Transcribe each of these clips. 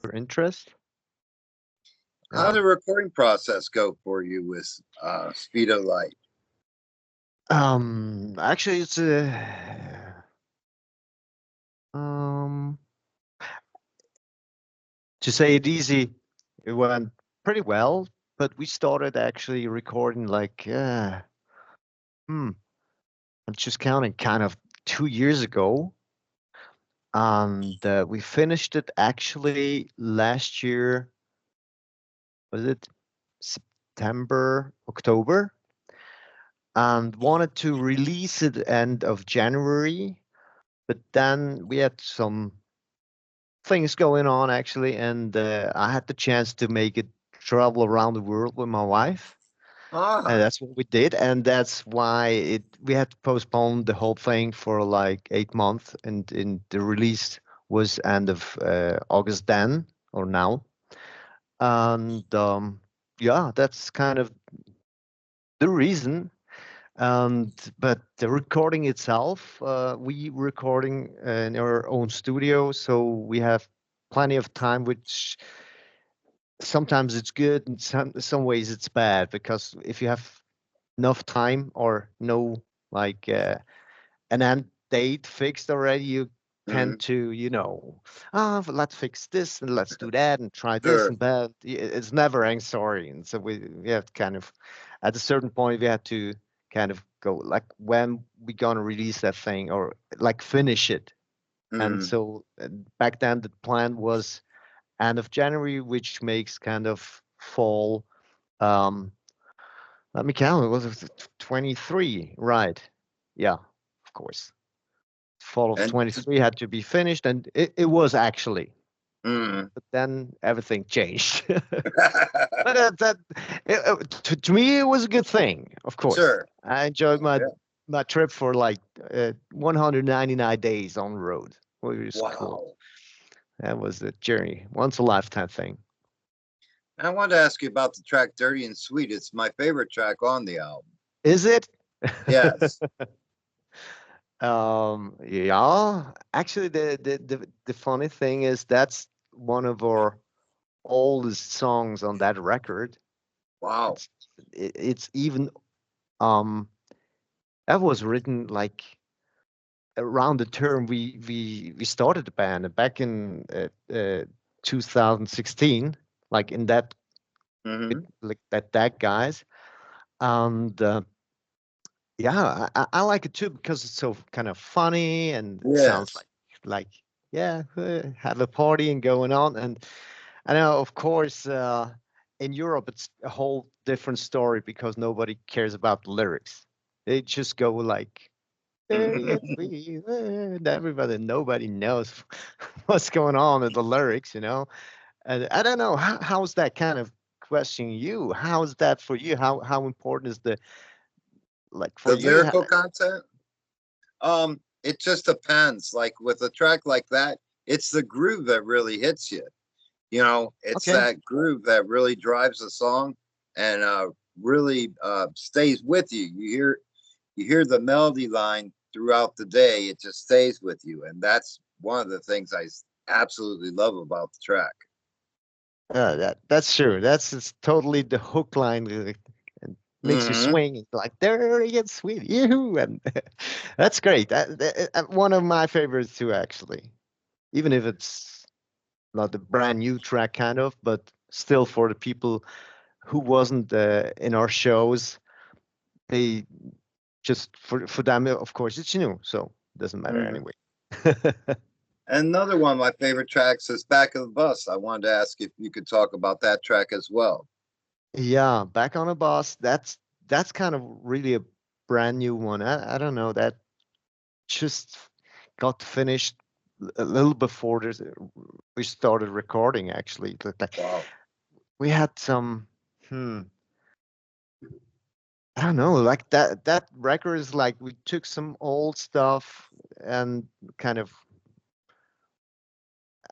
your interest. How did Yeah. the recording process go for you with Speed of Light? Actually, it's um to say it easy, it went pretty well. But we started actually recording like hmm, I'm just counting, kind of 2 years ago, and we finished it actually last year. Was it September, October? And wanted to release it end of January, but then we had some things going on actually, and I had the chance to make it travel around the world with my wife, and Ah, that's what we did, and that's why it we had to postpone the whole thing for like 8 months, and the release was end of August then or now, and yeah, that's kind of the reason. And but the recording itself, we recording in our own studio, so we have plenty of time, which sometimes it's good and some ways it's bad, because if you have enough time or no, like an end date fixed already, you tend mm, to, let's fix this and let's do that and try this sure. and that. It's never ending story, and so we have to kind of, at a certain point, we had to kind of go like, when we gonna release that thing, or like finish it. And Mm. so back then the plan was end of January, which makes kind of fall. Um, Let me count. It was 23, right? Yeah, of course. Fall of And 23 had to be finished, and it was actually. mm. But then everything changed. But to me, it was a good thing, of course. Sure. I enjoyed my Yeah. my trip for like 199 days on the road, which is cool. Wow. That was a journey, once a lifetime thing. I wanted to ask you about the track "Dirty and Sweet." It's my favorite track on the album. Is it? Yes. Yeah. Actually, the funny thing is that's one of our oldest songs on that record. Wow. It's it's even um that was written like around the term we started the band back in 2016, like in that Hmm. like that guys. And yeah, I like it too because it's so kind of funny, and it sounds Yes. like yeah, have a party and going on. And I know, of course, in Europe it's a whole different story because nobody cares about the lyrics. They just go like, "Hey, and everybody, nobody knows what's going on with the lyrics. And I don't know, how's that kind of question you? How's that for you? How important is the, like, for The you? lyrical content. It just depends. Like with a track like that, it's the groove that really hits you. It's Okay. that groove that really drives the song and really stays with you. You hear the melody line throughout the day. It just stays with you, and that's one of the things absolutely love about the track. That's true. That's just totally the hook line, and makes you Hmm. swing. It's like there it gets sweet, yoo and that's great. One of my favorites too, actually. Even if it's not a brand new track, kind of, but still for the people who wasn't in our shows, they just for them, of course, it's new, so it doesn't matter Hmm. anyway. And another one of my favorite tracks is "Back of the Bus." I wanted to ask if you could talk about that track as well. Yeah, back on a bus. That's kind of really a brand new one. I don't know, that just got finished a little before we started recording. Actually, Wow. we had some. Hmm, I don't know. Like that record is like we took some old stuff and kind of,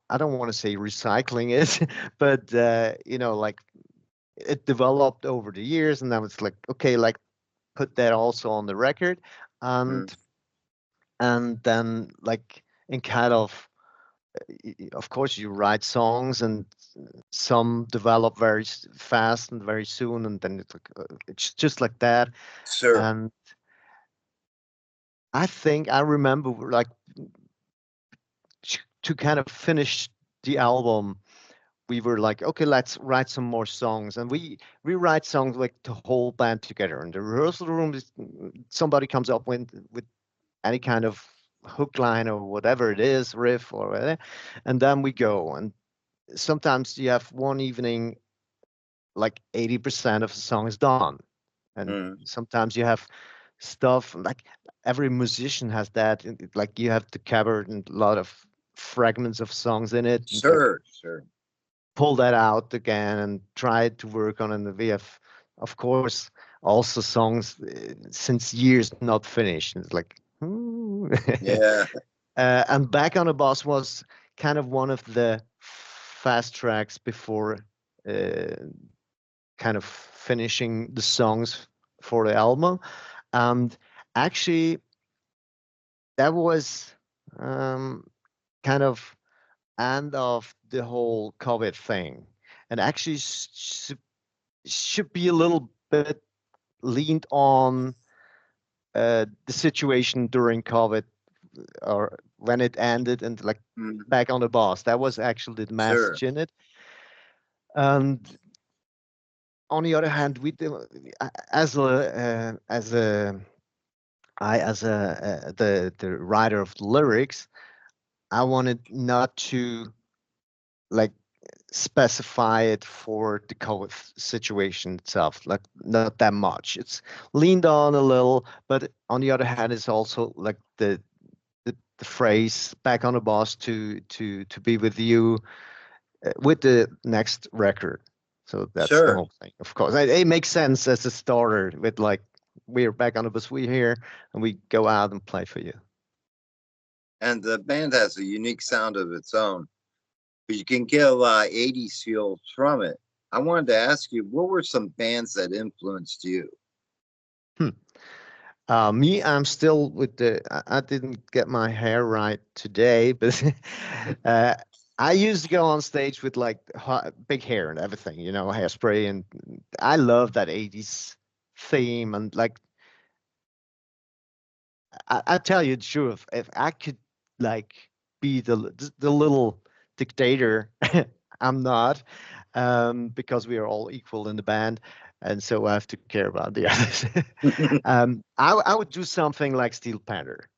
I don't want to say recycling it, but like it developed over the years, and then it's like, okay, like put that also on the record, Mm. and then like in kind of of course you write songs, and some develop very fast and very soon, and then it's just like that. Sure. And I think I remember, like, to kind of finish the album, we were like, okay, let's write some more songs, and we write songs like the whole band together in the rehearsal room. Somebody comes up with any kind of hook line or whatever it is, riff or whatever, and then we go. And sometimes you have one evening, like 80% of the song is done, and Mm. sometimes you have stuff like every musician has that. Like you have to cover a lot of fragments of songs in it, and like Sure. Sure. pull that out again and try to work on it. And we have, of course, also songs since years not finished. It's like, hmm. Yeah. And Back on the Bus was kind of one of the fast tracks before uh, kind of finishing the songs for the album. And actually, that was um, kind of end of the whole COVID thing. And actually should be a little bit leaned on the situation during COVID, or when it ended, and like Mm. Back on the Bus. That was actually the Sure. message in it. And on the other hand, we do, as a I as a the writer of the lyrics, I wanted not to like specify it for the COVID situation itself, like not that much. It's leaned on a little, but on the other hand, it's also like the phrase "back on the bus to be with you" with the next record. So that's the Sure. whole thing. Of course, it makes sense as a starter with like, we're back on the bus, we're here, and we go out and play for you. And the band has a unique sound of its own, but you can get a lot of 80s feel from it. I wanted to ask you, what were some bands that influenced you? Hmm. Me, I'm still with the. I didn't get my hair right today, but uh, I used to go on stage with like big hair and everything, hairspray, and I love that 80s theme. And like, I tell you the truth, if I could like be the little dictator, I'm not, because we are all equal in the band, and so I have to care about the others. I would do something like Steel Panther.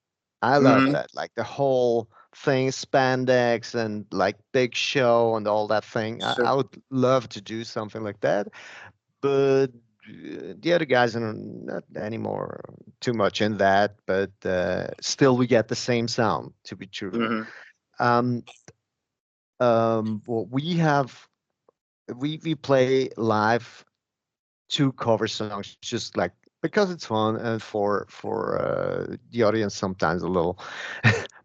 I love Hmm. that, like the whole thing, spandex and like big show and all that thing. I Sure. would love to do something like that, but the other guys are not anymore too much in that. But still, we get the same sound. To be true, Hmm. um, what we have, we play live two cover songs, just like because it's fun, and for the audience sometimes a little,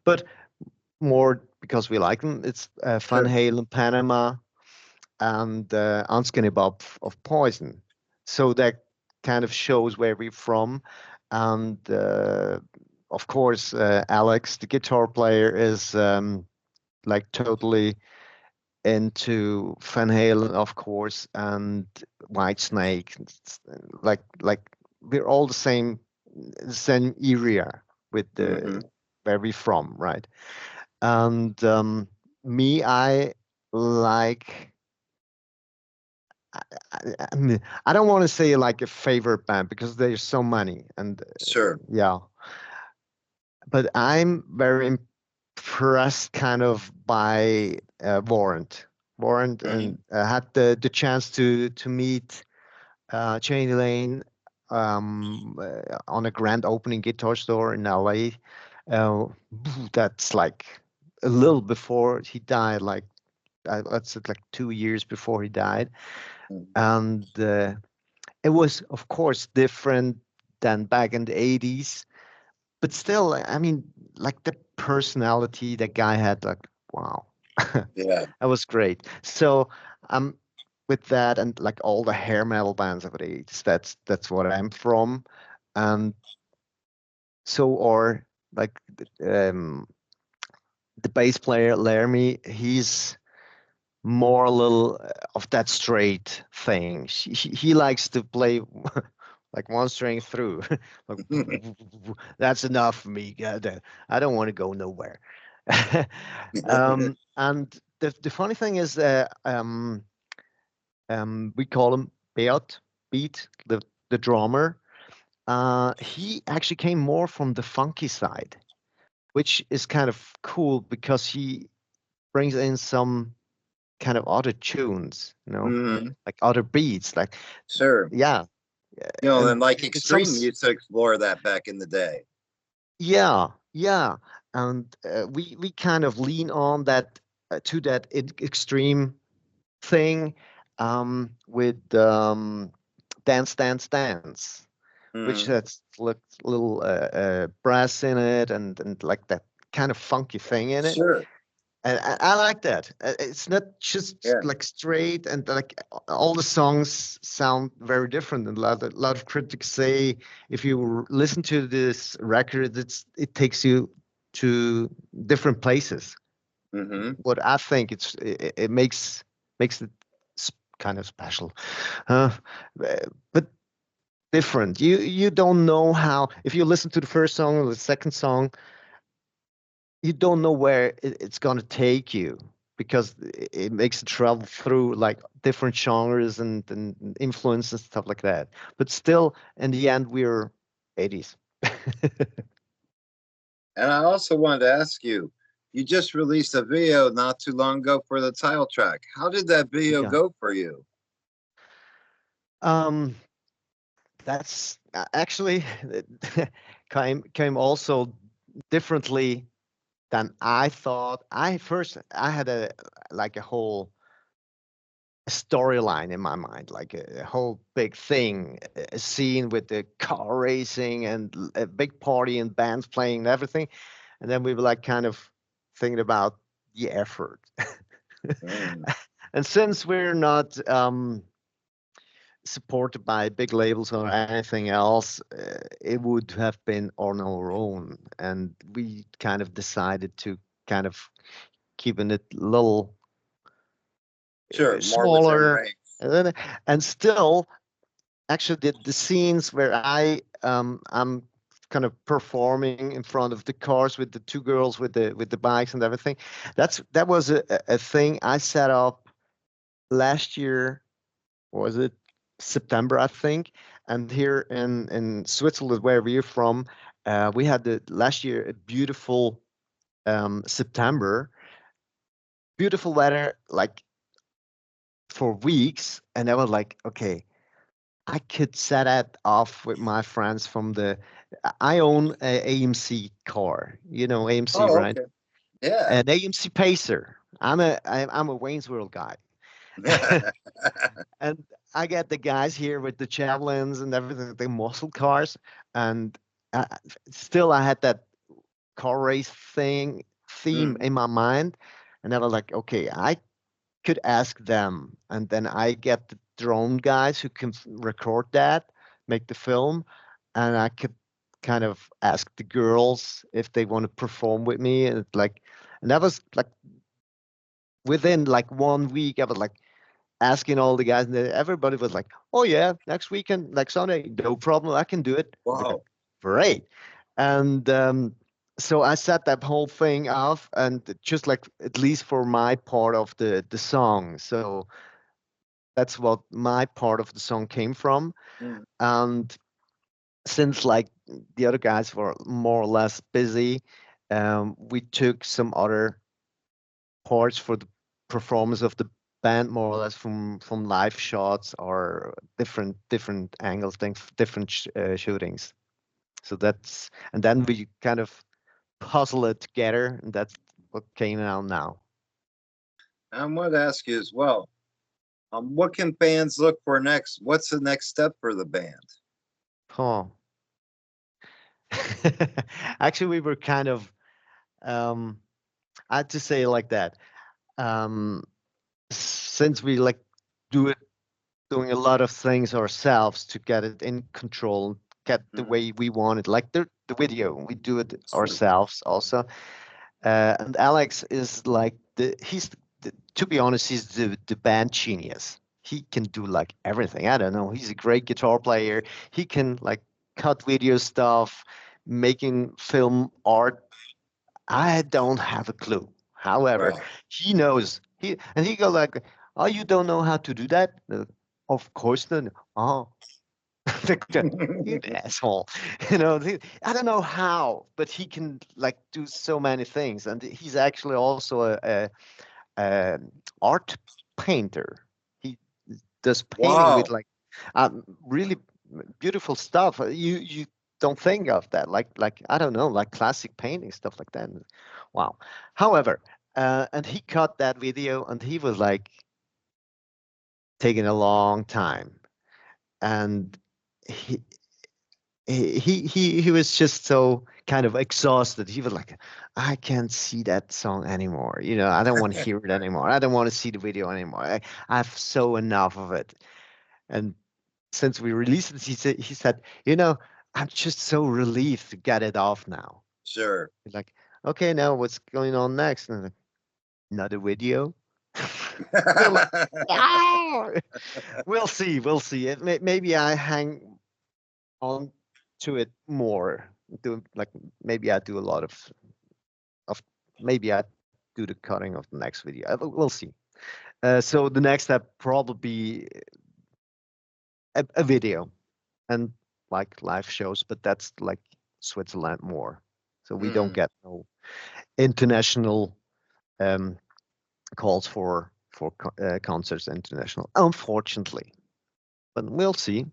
but more because we like them. It's Van Sure. Halen, Panama, and Unskinny Bob of Poison. So that kind of shows where we're from. And of course, Alex, the guitar player, is like totally into Van Halen, of course, and Whitesnake. Like we're all the same area with the Hmm. where we're from, right? And me, I like. I mean, I don't want to say like a favorite band because there's so many, and Sure. yeah, but I'm very impressed kind of by Warrant. Warrant, Hmm. and had the chance to meet Chaney Lane on a grand opening guitar store in LA. Uh, that's like a little before he died, like let's say like 2 years before he died. And it was, of course, different than back in the 80s, but still, I mean, like the personality that guy had, like, wow, that Yeah. was great. So, um, with that, and like all the hair metal bands of the 80s, that's what I'm from. And so, or like, um, the bass player Laramie, he's more a little of that straight thing. He likes to play like one string through. Like, that's enough for me. I don't want to go nowhere. And the funny thing is, we call him Beat, the drummer. He actually came more from the funky side, which is kind of cool because he brings in some kind of other tunes, Mhm. like other beats, like Sure. yeah, And and like it's some Extreme used to explore that back in the day. yeah, yeah, and we kind of lean on that to that extreme thing with Dance Dance Dance, which Mhm. has like little brass in it and like that kind of funky thing in it. Sure. And I like that. It's not just Yeah. like straight and like all the songs sound very different. And a lot of critics say if you listen to this record, it takes you to different places. Hmm. What I think it makes it kind of special, uh, but different. You don't know how if you listen to the first song or the second song, you don't know where it's going to take you because it makes it travel through like different genres and influence and stuff like that. But still, in the end, we're 80s. And I also wanted to ask you, you just released a video not too long ago for the title track. How did that video Yeah. go for you? Um, that's actually came also differently than I thought. I had a whole storyline in my mind, like a whole big thing, a scene with the car racing and a big party and bands playing and everything. And then we were like kind of thinking about the effort. Mm, And since we're not supported by big labels or anything else, it would have been on our own. And we kind of decided to kind of keeping it a little sure, more within smaller. range. And still actually the scenes where I'm kind of performing in front of the cars with the two girls with the bikes and everything. That was a thing I set up last year. Was it September, I think? And here in Switzerland, where we're from, we had the last year a beautiful September, beautiful weather, like for weeks, and I was like, okay, I could set that off with my friends from the. I own a AMC car, AMC, Oh, right? okay. Yeah. An AMC Pacer. I'm a Wayne's World guy, and I got the guys here with the javelins and everything, the muscle cars, and uh, still I had that car race theme Mhm. in my mind, and I was like, okay, I could ask them, and then I get the drone guys who can record that, make the film, and I could kind of ask the girls if they want to perform with me, and and that was like within like 1 week, I was like asking all the guys, and then everybody was like, "Oh yeah, next weekend, next Sunday, no problem, I can do it." I was like, Wow. great, and so I set that whole thing off, and just like at least for my part of the song, so that's what my part of the song came from. Mm. And since like the other guys were more or less busy, we took some other parts for the performance of the band more or less from live shots or different angles, things, different shootings. So that's and then we kind of puzzle it together, and that's what came out now. I wanted to ask you as well, what can fans look for next? What's the next step for the band? Huh. Actually, we were kind of um, I had to say it like that. Um, since we like do it, doing a lot of things ourselves to get it in control, get the Mhm. way we want it, like the video, we do it Sure. ourselves also. And Alex is like to be honest, he's the band genius. He can do like everything. I don't know. He's a great guitar player. He can like cut video stuff, making film art. I don't have a clue. However, Right. he knows. He go like, "Oh, you don't know how to do that?" Of course not. Oh, you asshole. I don't know how, but he can like do so many things, and he's actually also a art painter. He does painting with Wow. like really beautiful stuff. You don't think of that, like I don't know, like classic painting stuff like that. Wow. However, and he cut that video, and he was like taking a long time, and he he was just so kind of exhausted. He was like, I can't see that song anymore. I don't want to hear it anymore. I don't want to see the video anymore. I've so enough of it. And since we released it, he said, I'm just so relieved to get it off now. Sure. He's like, okay, now what's going on next? And I'm like, another video. We're like, ah! We'll see. We'll see. Maybe I hang on to it more. Do like maybe I do a lot of maybe I do the cutting of the next video. We'll see. So the next step probably be a video and like live shows, but that's like Switzerland more. So we don't Mm. get no international um, calls for concerts international, unfortunately. But we'll see.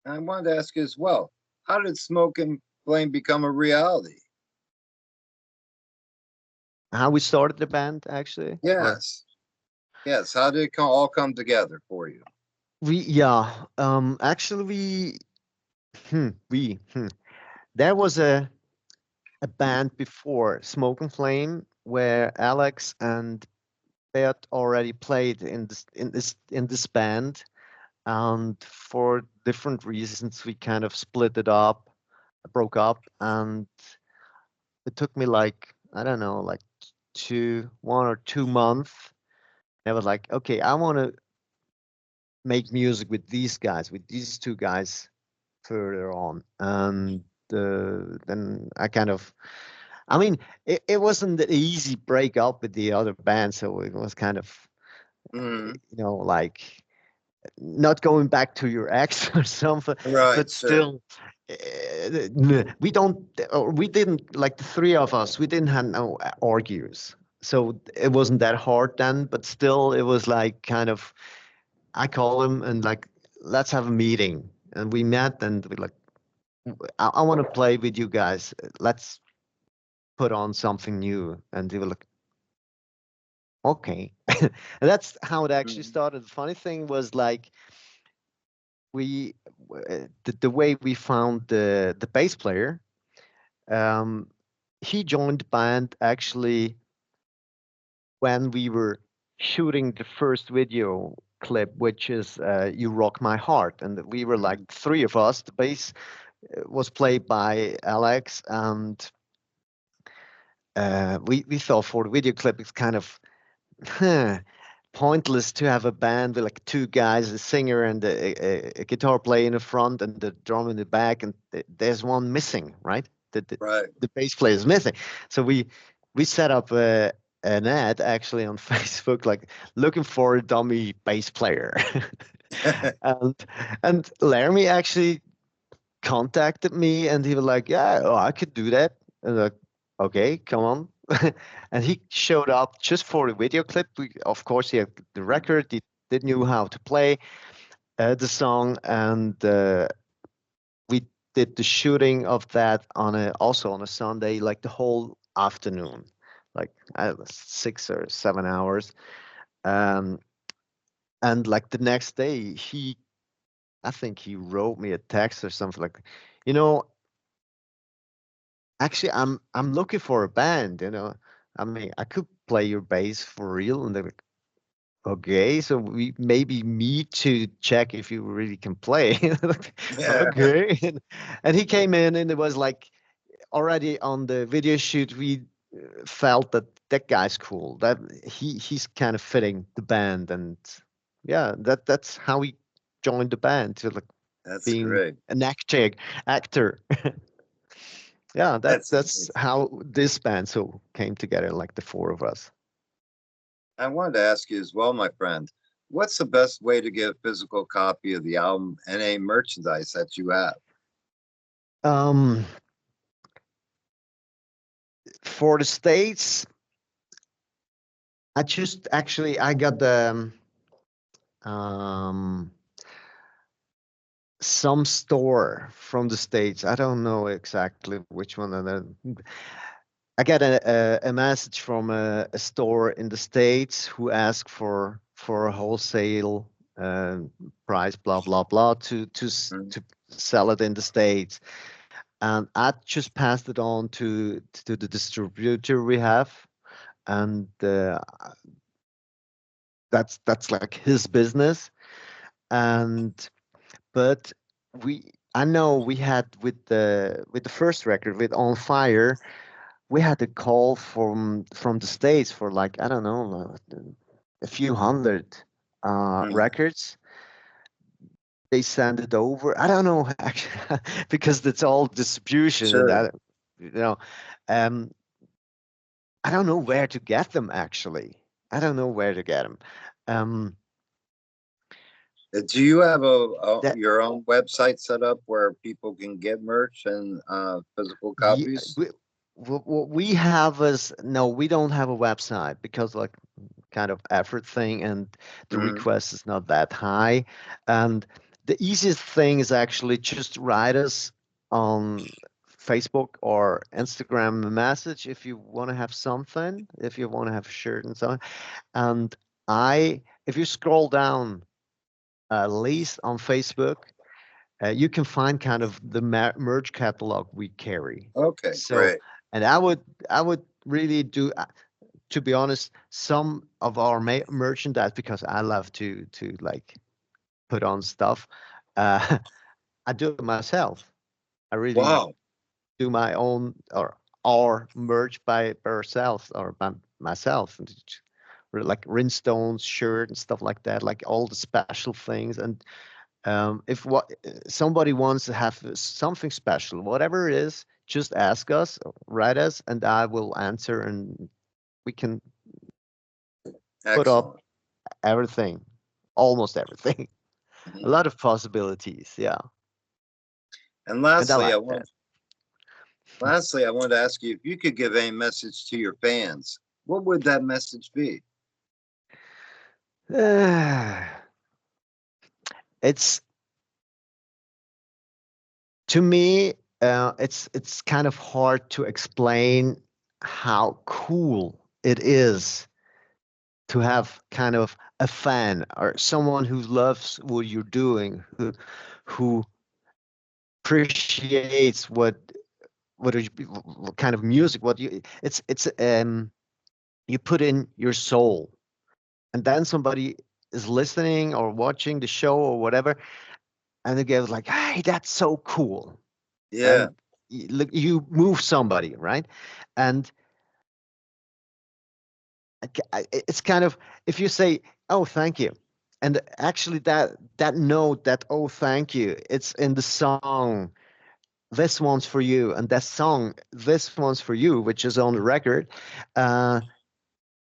I wanted to ask you as well, how did Smoke and Flame become a reality? How we started the band actually, or Yes. Yes. How did it all come together for you? actually there was a band before Smoke and Flame where Alex and Bert already played in this band, and for different reasons we kind of split it up, broke up, and it took me like I don't know, like 1 or 2 months. I was like, okay, I want to make music with these guys, with these two guys further on, and then I kind of I mean, it wasn't an easy breakup with the other band, so it was kind of, Mm. like not going back to your ex or something, Right. but Sure. still, we don't, or we didn't, like the three of us, we didn't have no argues. So it wasn't that hard then, but still, it was like kind of, I call him and like, let's have a meeting. And we met and we like, I want to play with you guys. Let's put on something new. And they were like, okay. And that's how it actually Mm. started. The funny thing was like we the way we found the bass player, um he joined the band actually when we were shooting the first video clip, which is You Rock My Heart, and we were like Mm. three of us. The bass was played by Alex, and we thought for the video clip it's kind of pointless to have a band with like two guys, a singer and a guitar player in the front and the drum in the back, and there's one missing, right? Right. The bass player is missing. So we set up an ad actually on Facebook, like looking for a dummy bass player, and Laramie actually contacted me, and he was like, "Yeah, oh, I could do that." And like, okay, come on. And he showed up just for the video clip. Of course, he had the record. He did knew how to play the song, and we did the shooting of that also on a Sunday, like the whole afternoon, like 6 or 7 hours. Um, and like the next day, I think he wrote me a text or something like, you know, actually, I'm looking for a band. I mean, I could play your bass for real, and they're like, okay, so we maybe meet to check if you really can play. Yeah. Okay, and he came in, and it was like already on the video shoot. We felt that that guy's cool, that he's kind of fitting the band, and yeah, that's how he joined the band, to like That's being great. an actor. Yeah, That's that's amazing. how this band so came together, like the four of us. I wanted to ask you as well, my friend, what's the best way to get a physical copy of the album and any merchandise that you have? um for the States, I just actually I got the um some store from the States. I don't know exactly which one. I got a message from a store in the States who asked for a wholesale uh, price, blah blah blah, Mhm. to sell it in the States, and I just passed it on to the distributor we have, and that's like his business. And but I know we had with the first record with On Fire, we had a call from the States for like, I don't know, a few hundred Mhm. records. They send it over. I don't know actually, because it's all distribution and Sure. that, you know, um, I don't know where to get them actually. I don't know where to get them. Um, Do you have that your own website set up where people can get merch and physical ye- copies? we, what we have is, no, we don't have a website because like kind of effort thing, and the Hmm. request is not that high. And the easiest thing is actually just write us on Facebook or Instagram a message if you want to have something, if you want to have a shirt and so on. And if you scroll down at least on Facebook, you can find kind of the merch catalog we carry. Okay, So, great. and I would really do, to be honest, some of our merchandise, because I love to like put on stuff. Uh, I do it myself. I really Wow. do my own or our merch by ourselves or by myself, and like Rinstones shirt and stuff like that, like all the special things. And if what somebody wants to have something special, whatever it is, just ask us, write us, and I will answer, and we can put up Excellent. everything, almost everything. A Mhm. lot of possibilities, yeah. And And I lastly, like that. I wanted to ask you if you could give a message to your fans, what would that message be? It's to me, it's kind of hard to explain how cool it is to have kind of a fan or someone who loves what you're doing, who appreciates what kind of music, what you it's you put in your soul, and then somebody is listening or watching the show or whatever, and they go like, hey, that's so cool. Yeah, And look, you move somebody, right? And it's kind of, if you say, oh, thank you, and actually that note, that oh, thank you, it's in the song, this one's for you, and that song, this one's for you, which is on the record, uh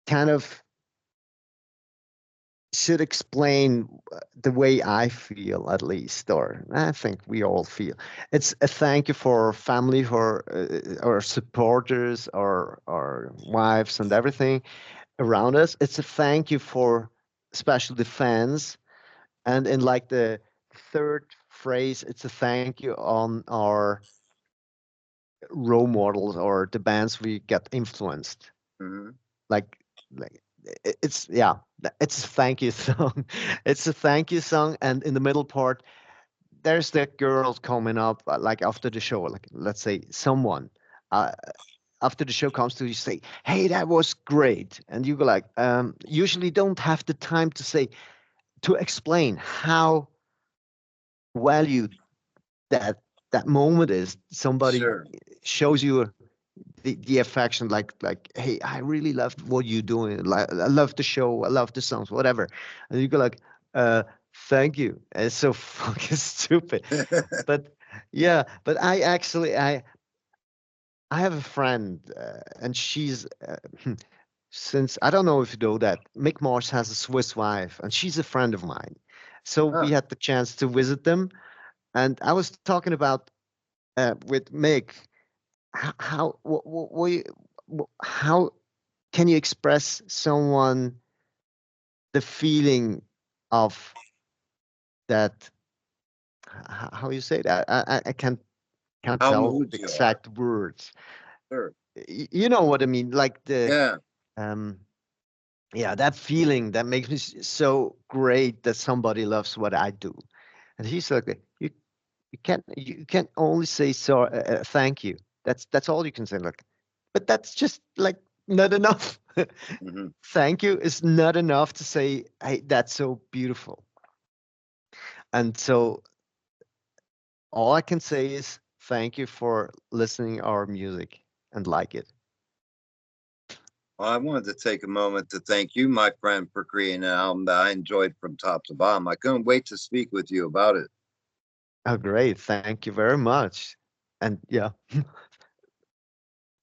kind of should explain the way I feel, at least, or I think we all feel. It's a thank you for family, for our supporters, our wives, and everything around us. It's a thank you for special the fans, and in like the third phrase, it's a thank you on our role models or the bands we get influenced. hmm, like like it's, yeah, it's a thank you song. It's a thank you song, and in the middle part there's that girl coming up, like after the show, like let's say someone uh, after the show comes to you, say, hey, that was great, and you go like, usually don't have the time to say, to explain how valued that moment is. Somebody sure. shows you the affection, like, hey, I really love what you're doing. Like, I love the show, I love the songs, whatever. And you go like, thank you. And it's so fucking stupid. But yeah, but I have a friend, and she's since I don't know if you know that Mick Mars has a Swiss wife, and she's a friend of mine. So we Huh. had the chance to visit them, and I was talking about with Mick how how can you express someone the feeling of that? How you say that? I can't How tell moved the you are. exact words. Sure. You know what I mean? Like the Yeah. um yeah, that feeling that makes me so great that somebody loves what I do. And he's like, you can't only say so thank you. That's all you can say. Like, but that's just like not enough. Hmm. Thank you is not enough to say, hey, that's so beautiful. And so all I can say is thank you for listening our music and like it. Well, I wanted to take a moment to thank you, my friend, for creating an album that I enjoyed from top to bottom. I couldn't wait to speak with you about it. Oh, great. Thank you very much. And yeah,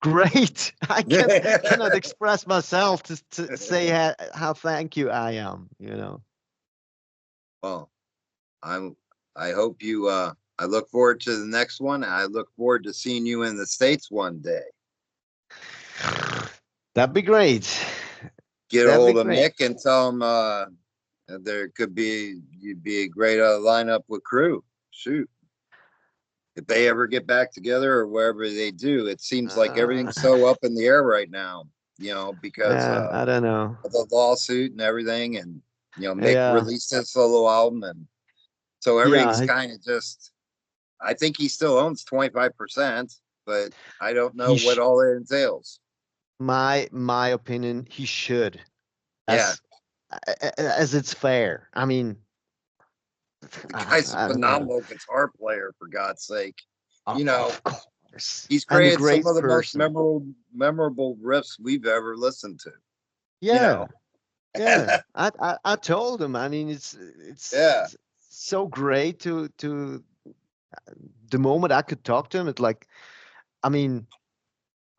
great. I cannot express myself to say how thank you I am, you know. Well, I'm. I hope you. I look forward to the next one. I look forward to seeing you in the States one day. That'd be great. Get a That'd be hold of great. Mick and tell him that there could be you'd be a great lineup with crew. Shoot, if they ever get back together or wherever they do, it seems like Uh, everything's so up in the air right now. Because yeah, I don't know. of the lawsuit and everything, and Mick Yeah, released his solo album, and so everything's yeah. kind of just. I think he still owns 25%, but I don't know He what sh all it entails. my opinion, he should, Yeah, as as it's fair. I mean, the guy's a I don't know. phenomenal guitar player, for God's sake. You know, Of course, he's and a created some great of the most person. memorable riffs we've ever listened to. You Yeah, know, yeah. I told him. I mean, yeah, it's so great to the moment I could talk to him. It's like, I mean,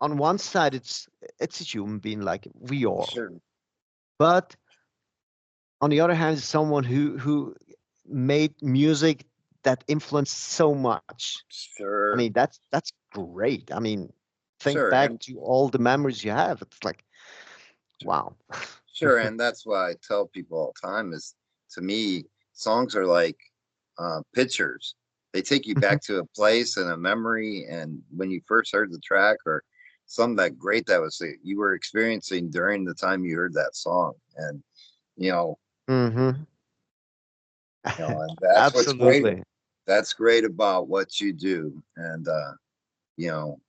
on one side, it's a human being like we are, sure, but on the other hand, it's someone who made music that influenced so much. I sure, mean, that's great. I mean, think sure, back and to all the memories you have. It's like, wow. sure, and that's why I tell people all the time is to me, songs are like pictures. They take you back to a place and a memory, and when you first heard the track or something that great that was you were experiencing during the time you heard that song, and you know, Hmm. and that's what's great. Absolutely. That's great about what you do, and you know,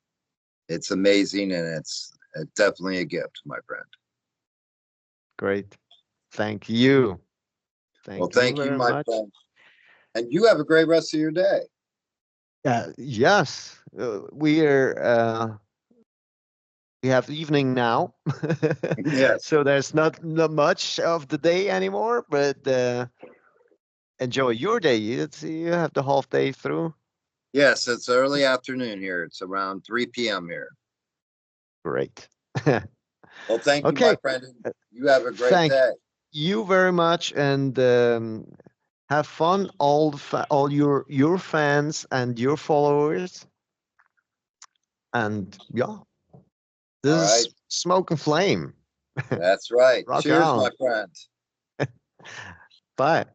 it's amazing, and it's definitely a gift, my friend. Great. Thank you. Well, Thank you thank you, very my much. friend, and you have a great rest of your day. Yes, we have evening now, Yes, so there's not much of the day anymore. But enjoy your day. You have the half day through. yes, it's early afternoon here. It's around 3 p.m. here. Great. Well, thank you, my Okay. friend. uh, You have a great Thank day. you very much, and have fun, all your fans and your followers. And yeah, All this right. is Smoke and Flame. That's right. Rock Cheers, my on. friend. Bye.